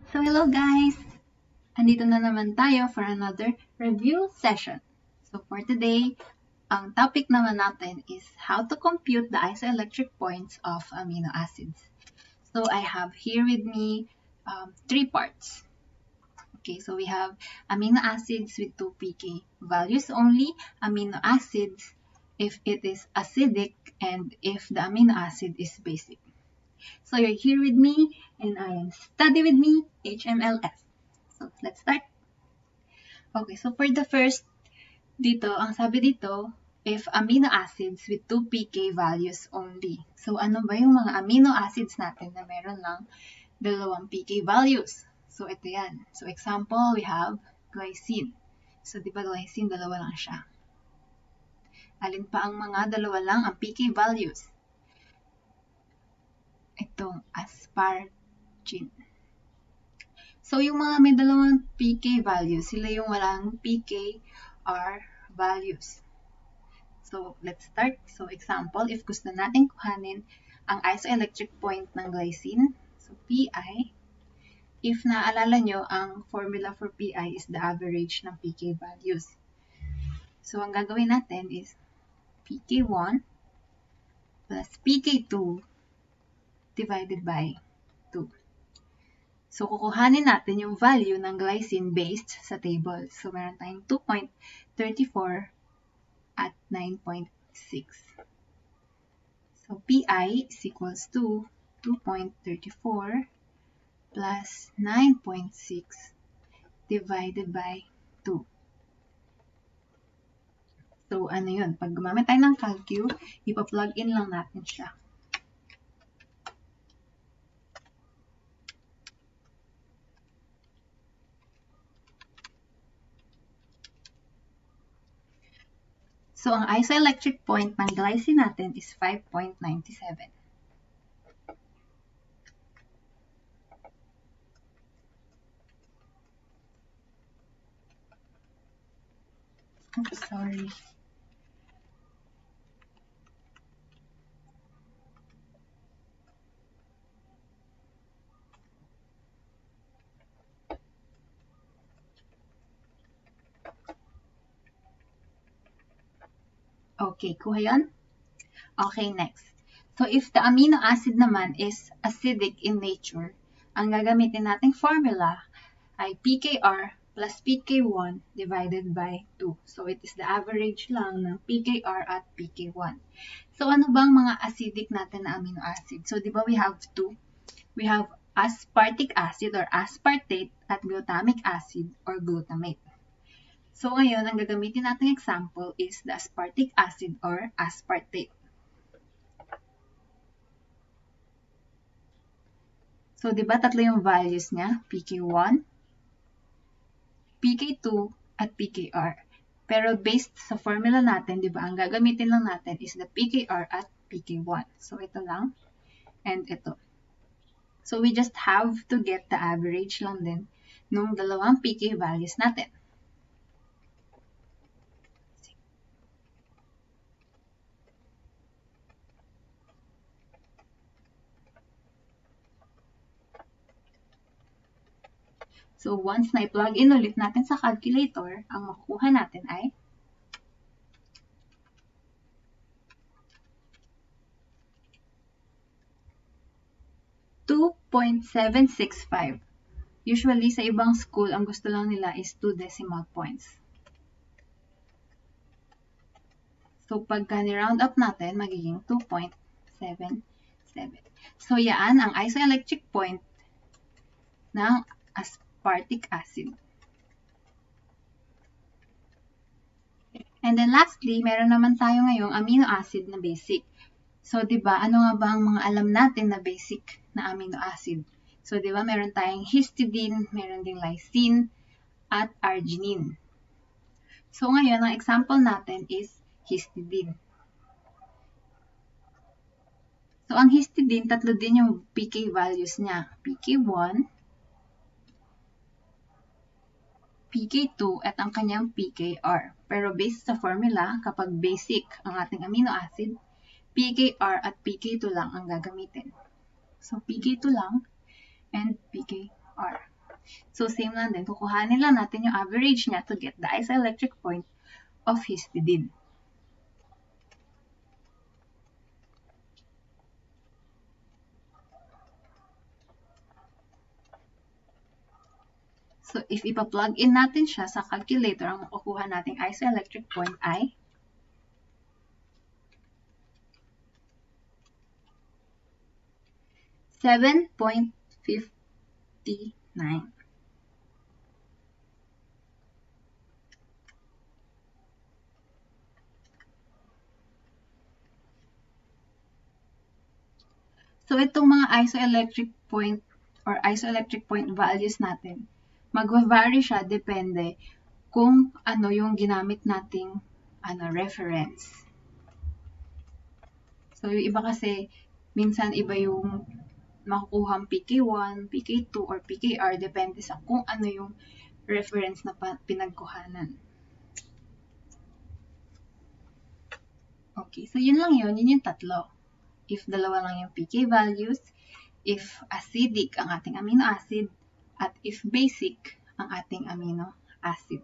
So hello guys! Andito na naman tayo for another review session. So for today, ang topic naman natin is how to compute the isoelectric points of amino acids. So I have here with me 3 parts. Okay, so we have amino acids with 2 pK values only, amino acids if it is acidic, and if the amino acid is basic. So you're here with me, and I am StudyWithMeHMLS. So let's start. Okay, so for the first, dito, ang sabi dito, if amino acids with 2 pK values only. So ano ba yung mga amino acids natin na meron lang 2 pK values? So ito yan. So example, we have glycine. So di ba glycine, 2 lang siya. Alin pa ang mga 2 lang ang pK values? Itong asparagine. So, yung mga may 2 pK values, sila yung walang pKr values. So, let's start. So, example, if gusto natin kuhanin ang isoelectric point ng glycine, so Pi, if naalala nyo, ang formula for Pi is the average ng pK values. So, ang gagawin natin is pK1 plus pK2 divided by 2. So, kukuhanin natin yung value ng glycine based sa table. So, meron tayong 2.34 at 9.6. So, Pi is equals to 2.34 plus 9.6 divided by 2. So, ano yun? Pag gumamit tayo ng calcu, ipa-plug in lang natin siya. So, ang isoelectric point ng glycine natin is 5.97. Oh, sorry. Okay, kuha yun? Okay, next. So, if the amino acid naman is acidic in nature, ang gagamitin nating formula ay pKr plus pK1 divided by 2. So, it is the average lang ng pKr at pK1. So, ano bang mga acidic natin na amino acid? So, di ba we have 2? We have aspartic acid or aspartate at glutamic acid or glutamate. So, ngayon, ang gagamitin nating example is the aspartic acid or aspartate. So, di ba tatlo yung values niya? pK1, pK2, at pKr. Pero based sa formula natin, di ba, ang gagamitin lang natin is the pKr at pK1. So, ito lang. And ito. So, we just have to get the average lang din nung 2 pK values natin. So, once na i-plug in ulit natin sa calculator, ang makukuha natin ay 2.765. Usually, sa ibang school, ang gusto lang nila is 2 decimal points. So, pagka ni-round up natin, magiging 2.77. So, yan ang isoelectric point ng aspartic acid. And then lastly, meron naman tayo ngayong amino acid na basic. So, di ba, ano nga ba ang mga alam natin na basic na amino acid? So, di ba, meron tayong histidine, meron ding lysine, at arginine. So, ngayon, ang example natin is histidine. So, ang histidine, tatlo din yung pK values niya. pK1, pK2, at ang kanyang pKr. Pero based sa formula, kapag basic ang ating amino acid, pKr at pK2 lang ang gagamitin. So, pK2 lang and pKr. So, same lang din. Kukuhanin lang natin yung average niya to get the isoelectric point of histidine. So, if ipa-plug in natin siya sa calculator, ang makukuha nating isoelectric point ay 7.59. So, itong mga isoelectric point or isoelectric point values natin, mag-vary siya depende kung ano yung ginamit nating reference. So, yung iba kasi, minsan iba yung makukuhang PK1, PK2, or PKR, depende sa kung ano yung reference na pinagkuhanan. Okay, so yun lang yun yung tatlo. If dalawa lang yung PK values, if acidic ang ating amino acid, at if basic ang ating amino acid.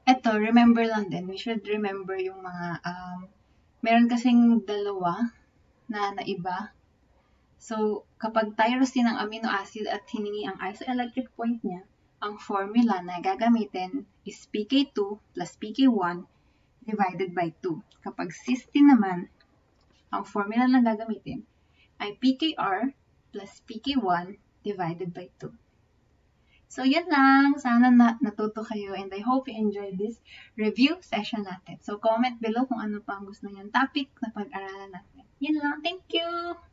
Ito, remember lang din, we should remember yung mga, meron kasing dalawa na iba. So, kapag tyrosine ang amino acid at hiningi ang isoelectric point niya, ang formula na gagamitin is PK2 plus PK1 divided by 2. Kapag cysteine naman, ang formula na gagamitin ay PKR plus PK1 divided by 2. So, yan lang. Sana natuto kayo and I hope you enjoyed this review session natin. So, comment below kung ano pa ang gusto niyong topic na pag-aralan natin. Yan lang. Thank you!